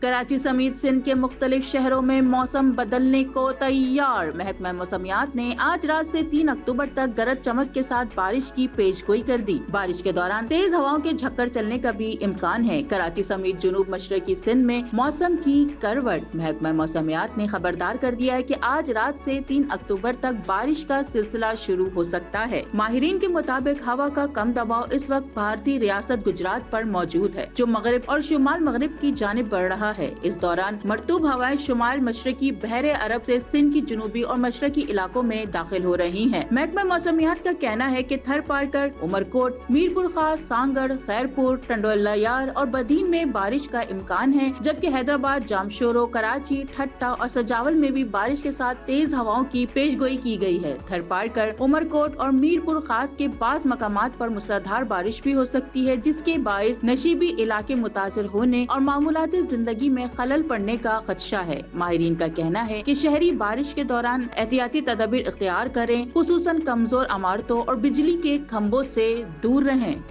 कराची समेत सिंध के मुख्तलिफ शहरों में मौसम बदलने को तैयार। महकमा मौसमियात ने आज रात से 3 अक्टूबर तक गरज चमक के साथ बारिश की पेशगोई कर दी। बारिश के दौरान तेज हवाओं के झक्कड़ चलने का भी इम्कान है। कराची समेत जुनूब मशरकी सिंध में मौसम की करवट। महकमा मौसमियात ने खबरदार कर दिया है कि आज रात से 3 अक्टूबर तक बारिश का सिलसिला शुरू हो सकता है। माहिरीन के मुताबिक हवा का कम दबाव इस वक्त भारतीय रियासत गुजरात पर मौजूद है, जो मगरिब और शुमाल मगरिब की जानिब बढ़ रहा है। इस दौरान मरतूब हवाएं शुमाल मशरकी बहरे अरब से सिंध की जुनूबी और मशरकी इलाकों में दाखिल हो रही हैं। महकमा मौसमियात का कहना है कि थर पारकर, उमरकोट, मीरपुर खास, सांगड़, खैरपुर, टंडोलायार और बदीन में बारिश का इम्कान है, जबकि हैदराबाद, जामशोरो, कराची, ठट्टा और सजावल में भी बारिश के साथ तेज हवाओं की पेशगोई की गई है। थर पारकर, उमरकोट और मीरपुर खास के बाज़ मकामात पर मूसलाधार बारिश भी हो सकती है, जिसके बाइस नशीबी इलाके मुतासिर होने और मामूलाती जिंदगी में खलल पड़ने का खदशा है। माहिरीन का कहना है कि शहरी बारिश के दौरान एहतियाती तदबीर इख्तियार करें, खुसूसन कमजोर इमारतों और बिजली के खंभों से दूर रहें।